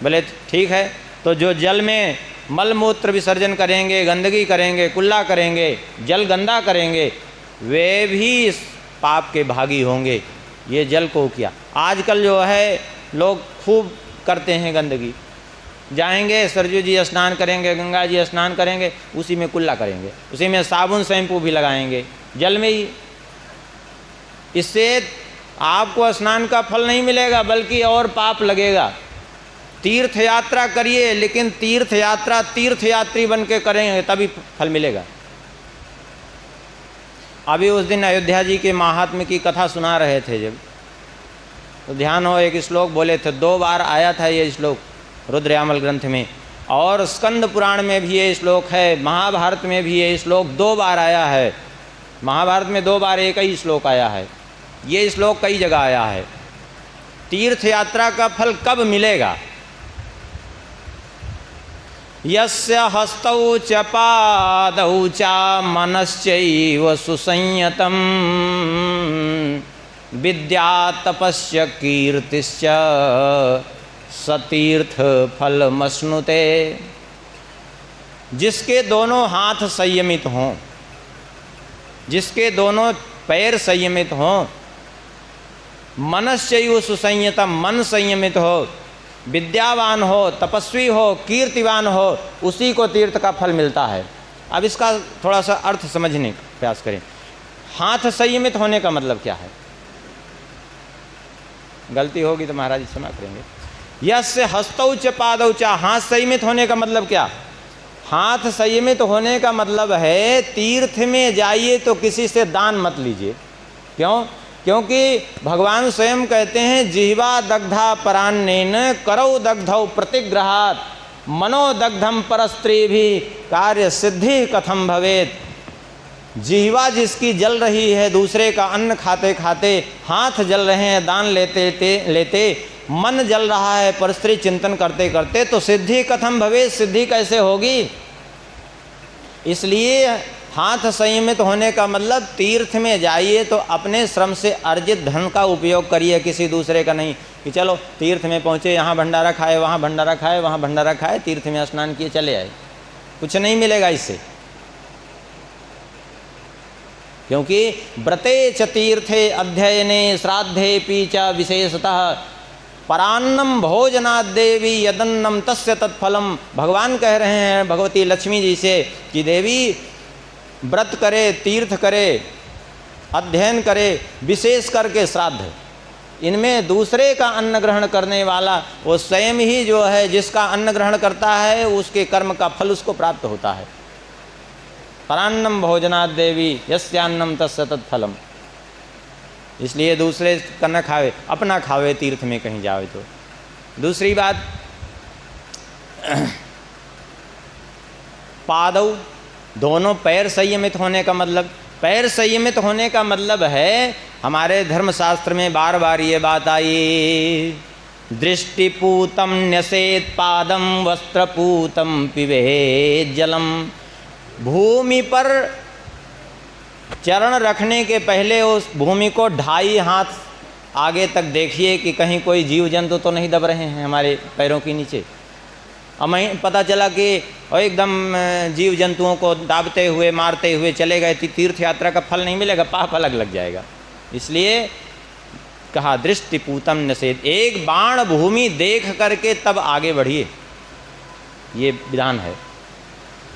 बोले ठीक है, तो जो जल में मल मूत्र विसर्जन करेंगे, गंदगी करेंगे, कुल्ला करेंगे, जल गंदा करेंगे, वे भी इस पाप के भागी होंगे। ये जल को किया। आजकल जो है लोग खूब करते हैं गंदगी, जाएंगे सरजू जी स्नान करेंगे, गंगा जी स्नान करेंगे, उसी में कुल्ला करेंगे, उसी में साबुन शैम्पू भी लगाएंगे जल में ही। इससे आपको स्नान का फल नहीं मिलेगा बल्कि और पाप लगेगा। तीर्थ यात्रा करिए, लेकिन तीर्थ यात्रा तीर्थयात्री बन के करेंगे तभी फल मिलेगा। अभी उस दिन अयोध्या जी के महात्म्य की कथा सुना रहे थे जब, तो ध्यान हो, एक श्लोक बोले थे, 2 बार आया था ये श्लोक रुद्रयामल ग्रंथ में, और स्कंद पुराण में भी ये श्लोक है, महाभारत में भी ये श्लोक 2 बार आया है। महाभारत में 2 बार एक ही श्लोक आया है, ये श्लोक कई जगह आया है। तीर्थ यात्रा का फल कब मिलेगा? यस्य हस्तौ च पादौ च मनश्चैव सुसंयतम् विद्या तपस्य कीर्तिश्च सतीर्थ फलमश्नुते। जिसके दोनों हाथ संयमित हों, जिसके दोनों पैर संयमित हों, मनश्चैव सुसंयतम, मन संयमित हो, विद्यावान हो, तपस्वी हो, कीर्तिवान हो, उसी को तीर्थ का फल मिलता है। अब इसका थोड़ा सा अर्थ समझने का प्रयास करें। हाथ संयमित होने का मतलब क्या है? गलती होगी तो महाराज जी क्षमा करेंगे। यस्य हस्तौ च पादौ च, हाथ संयमित होने का मतलब क्या? हाथ संयमित होने का मतलब है तीर्थ में जाइए तो किसी से दान मत लीजिए। क्यों? क्योंकि भगवान स्वयं कहते हैं, जिह्वा दग्धा परान्नेन करौ दग्धौ प्रतिग्रहात् मनोदग्धम परस्त्री भी कार्य सिद्धि कथम भवेत। जिह्वा जिसकी जल रही है दूसरे का अन्न खाते खाते, हाथ जल रहे हैं दान लेते, मन जल रहा है परस्त्री चिंतन करते करते, तो सिद्धि कथम भवेत, सिद्धि कैसे होगी? इसलिए हाथ संयमित होने का मतलब तीर्थ में जाइए तो अपने श्रम से अर्जित धन का उपयोग करिए, किसी दूसरे का नहीं। कि चलो तीर्थ में पहुँचे, यहाँ भंडारा खाए, वहाँ भंडारा खाए, वहाँ भंडारा खाए, तीर्थ में स्नान किए चले आए, कुछ नहीं मिलेगा इससे। क्योंकि व्रते च तीर्थे अध्ययने श्राद्धेपि च विशेषतः परान्नम भोजनाद्देवी यदन्नम तस्य तत्फलम। भगवान कह रहे हैं भगवती लक्ष्मी जी से कि देवी व्रत करे, तीर्थ करे, अध्ययन करे, विशेष करके श्राद्ध, इनमें दूसरे का अन्न ग्रहण करने वाला वो स्वयं ही जो है जिसका अन्न ग्रहण करता है उसके कर्म का फल उसको प्राप्त होता है। परान्नम भोजनाद्देवी यस्यान्नम तस्य तत्फलम। इसलिए दूसरे का न खावे, अपना खावे तीर्थ में कहीं जावे तो। दूसरी बात, पादौ, दोनों पैर संयमित होने का मतलब, पैर संयमित होने का मतलब है, हमारे धर्मशास्त्र में बार बार ये बात आई, दृष्टिपूतम न्यसेत पादम वस्त्रपूतम पिबेत जलम। भूमि पर चरण रखने के पहले उस भूमि को 2.5 हाथ आगे तक देखिए कि कहीं कोई जीव जंतु तो नहीं दब रहे हैं हमारे पैरों के नीचे। अब मैं पता चला कि एकदम जीव जंतुओं को दाबते हुए मारते हुए चले गए, तीर्थ यात्रा का फल नहीं मिलेगा, पाप अलग लग जाएगा। इसलिए कहा दृष्टिपूतम नसेत, एक बाण भूमि देख करके तब आगे बढ़िए, ये विधान है,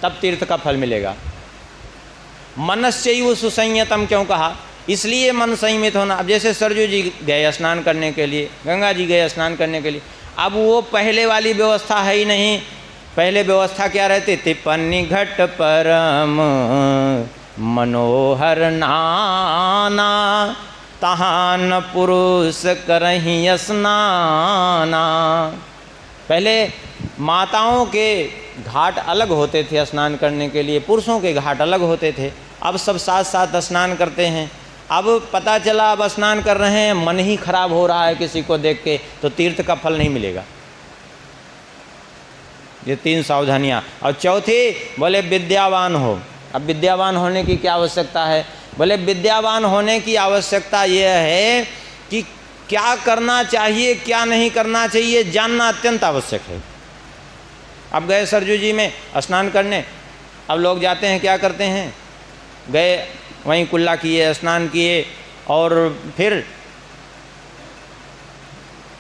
तब तीर्थ का फल मिलेगा। मनश्चैव सुसंयतम क्यों कहा? इसलिए मन संयमित होना। अब जैसे सरजू जी गए स्नान करने के लिए, गंगा जी गए स्नान करने के लिए, अब वो पहले वाली व्यवस्था है ही नहीं। पहले व्यवस्था क्या रहती? तिपन्नी घट परम मनोहर नाना, तहान पुरुष करहीं स्नाना। पहले माताओं के घाट अलग होते थे स्नान करने के लिए, पुरुषों के घाट अलग होते थे। अब सब साथ साथ स्नान करते हैं। अब पता चला अब स्नान कर रहे हैं, मन ही खराब हो रहा है किसी को देख के, तो तीर्थ का फल नहीं मिलेगा। ये 3 सावधानियाँ। और चौथी बोले विद्यावान हो। अब विद्यावान होने की क्या आवश्यकता है? बोले विद्यावान होने की आवश्यकता यह है कि क्या करना चाहिए क्या नहीं करना चाहिए जानना अत्यंत आवश्यक है। अब गए सरजू जी में स्नान करने, अब लोग जाते हैं क्या करते हैं, गए वहीं कुल्ला किए, स्नान किए और फिर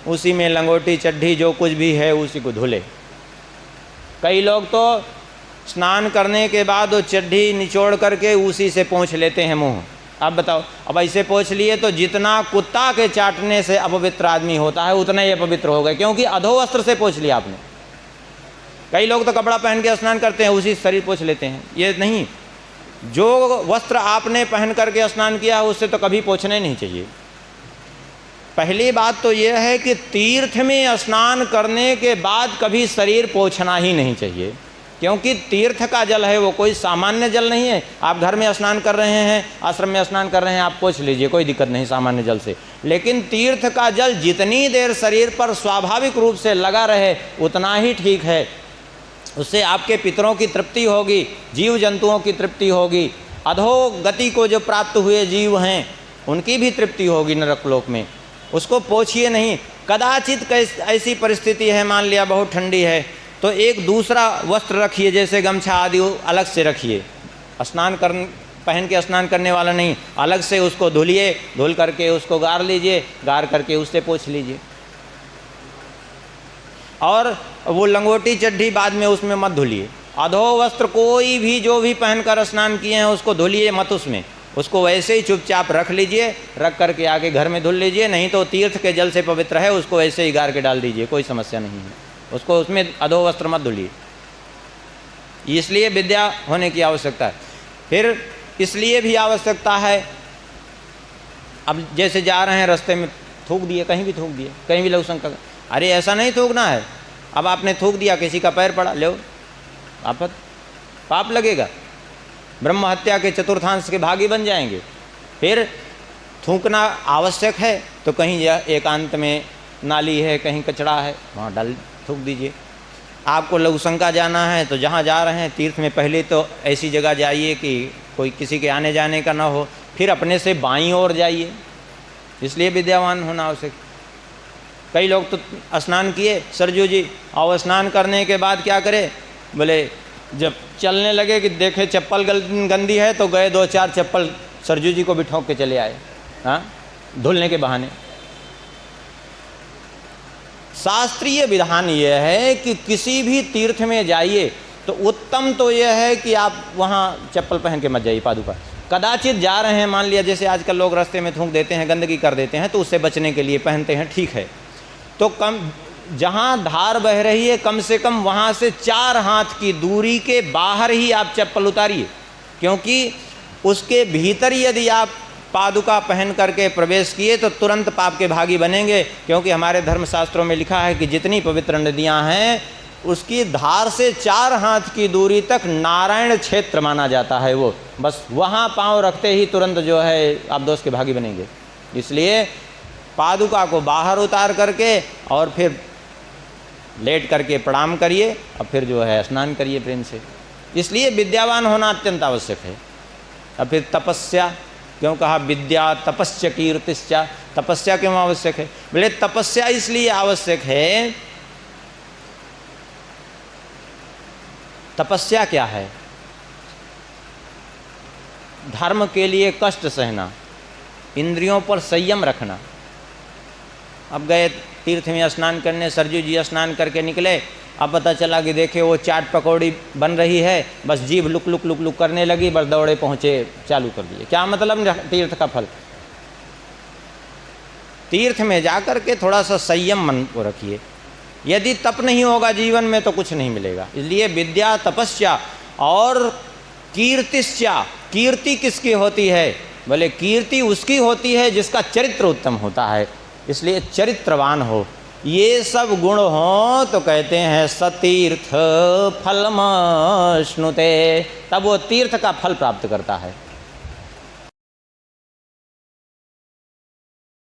उसी में लंगोटी चड्ढी जो कुछ भी है उसी को धुले। कई लोग तो स्नान करने के बाद वो चड्ढी निचोड़ करके उसी से पोंछ लेते हैं मुंह। अब बताओ, अब ऐसे पोंछ लिए तो जितना कुत्ता के चाटने से अपवित्र आदमी होता है उतना ही अपवित्र हो गए, क्योंकि अधोवस्त्र से पोंछ लिया आपने। कई लोग तो कपड़ा पहन के स्नान करते हैं उसी शरीर पोंछ लेते हैं, ये नहीं। जो वस्त्र आपने पहन करके स्नान किया उससे तो कभी पोंछने नहीं चाहिए। पहली बात तो यह है कि तीर्थ में स्नान करने के बाद कभी शरीर पोंछना ही नहीं चाहिए, क्योंकि तीर्थ का जल है वो कोई सामान्य जल नहीं है। आप घर में स्नान कर रहे हैं, आश्रम में स्नान कर रहे हैं, आप पोंछ लीजिए, कोई दिक्कत नहीं सामान्य जल से। लेकिन तीर्थ का जल जितनी देर शरीर पर स्वाभाविक रूप से लगा रहे उतना ही ठीक है। उससे आपके पितरों की तृप्ति होगी, जीव जंतुओं की तृप्ति होगी, अधोगति को जो प्राप्त हुए जीव हैं उनकी भी तृप्ति होगी नरकलोक में। उसको पोंछिए नहीं। कदाचित ऐसी परिस्थिति है, मान लिया बहुत ठंडी है तो एक दूसरा वस्त्र रखिए, जैसे गमछा आदि अलग से रखिए। पहन के स्नान करने वाला नहीं, अलग से उसको धुलिए, धुल करके उसको गार लीजिए, गार करके उससे पोंछ लीजिए। और वो लंगोटी चड्ढी बाद में उसमें मत धुलिए। अधो वस्त्र कोई भी जो भी पहनकर स्नान किए हैं उसको धुलिए मत उसमें, उसको वैसे ही चुपचाप रख लीजिए, रख करके आके घर में धुल लीजिए। नहीं तो तीर्थ के जल से पवित्र है, उसको वैसे ही गार के डाल दीजिए, कोई समस्या नहीं है। उसको उसमें अधो वस्त्र मत धुलिए। इसलिए विद्या होने की आवश्यकता है। फिर इसलिए भी आवश्यकता है, अब जैसे जा रहे हैं रास्ते में थूक दिए, कहीं भी थूक दिए, कहीं भी लघुशंका, अरे ऐसा नहीं थूकना है। अब आपने थूक दिया, किसी का पैर पड़ा, लो आफत, पाप लगेगा, ब्रह्म हत्या के चतुर्थांश के भागी बन जाएंगे। फिर थूकना आवश्यक है तो कहीं एकांत में नाली है, कहीं कचड़ा है, वहाँ डाल थूक दीजिए। आपको लघुशंका जाना है तो जहाँ जा रहे हैं तीर्थ में पहले तो ऐसी जगह जाइए कि कोई किसी के आने जाने का ना हो, फिर अपने से बाईं ओर जाइए, इसलिए विद्यावान होना आवश्यक। कई लोग तो स्नान किए सरजू जी, और स्नान करने के बाद क्या करे, बोले जब चलने लगे कि देखे चप्पल गंदी है तो गए 2-4 चप्पल सरजू जी को भी ठोंक के चले आए, हाँ, धुलने के बहाने। शास्त्रीय विधान यह है कि किसी भी तीर्थ में जाइए तो उत्तम तो यह है कि आप वहाँ चप्पल पहन के मत जाइए, पादुका। कदाचित जा रहे हैं, मान लिया जैसे आजकल लोग रास्ते में थूक देते हैं, गंदगी कर देते हैं, तो उससे बचने के लिए पहनते हैं, ठीक है। तो कम जहाँ धार बह रही है कम से कम वहाँ से 4 हाथ की दूरी के बाहर ही आप चप्पल उतारिए, क्योंकि उसके भीतर यदि आप पादुका पहन करके प्रवेश किए तो तुरंत पाप के भागी बनेंगे। क्योंकि हमारे धर्मशास्त्रों में लिखा है कि जितनी पवित्र नदियाँ हैं उसकी धार से 4 हाथ की दूरी तक नारायण क्षेत्र माना जाता है। वो बस वहाँ पाँव रखते ही तुरंत जो है आप दोष के भागी बनेंगे। इसलिए पादुका को बाहर उतार करके और फिर लेट करके प्रणाम करिए और फिर जो है स्नान करिए प्रेम से। इसलिए विद्यावान होना अत्यंत आवश्यक है। और फिर तपस्या क्यों कहा, विद्या तपस्या कीर्तिश्चा, तपस्या क्यों आवश्यक है? बोले तपस्या इसलिए आवश्यक है, तपस्या क्या है? धर्म के लिए कष्ट सहना, इंद्रियों पर संयम रखना। अब गए तीर्थ में स्नान करने, सरजू जी स्नान करके निकले, अब पता चला कि देखे वो चाट पकौड़ी बन रही है, बस जीभ लुक लुक लुक लुक करने लगी, बस दौड़े पहुँचे, चालू कर दिए। क्या मतलब तीर्थ का फल? तीर्थ में जाकर के थोड़ा सा संयम मन को रखिए। यदि तप नहीं होगा जीवन में तो कुछ नहीं मिलेगा। इसलिए विद्या तपस्या और कीर्तिश्चा। कीर्ति किसकी होती है? बोले कीर्ति उसकी होती है जिसका चरित्र उत्तम होता है। इसलिए चरित्रवान हो, ये सब गुण हो तो कहते हैं सतीर्थ फलमश्नुते, तब वो तीर्थ का फल प्राप्त करता है।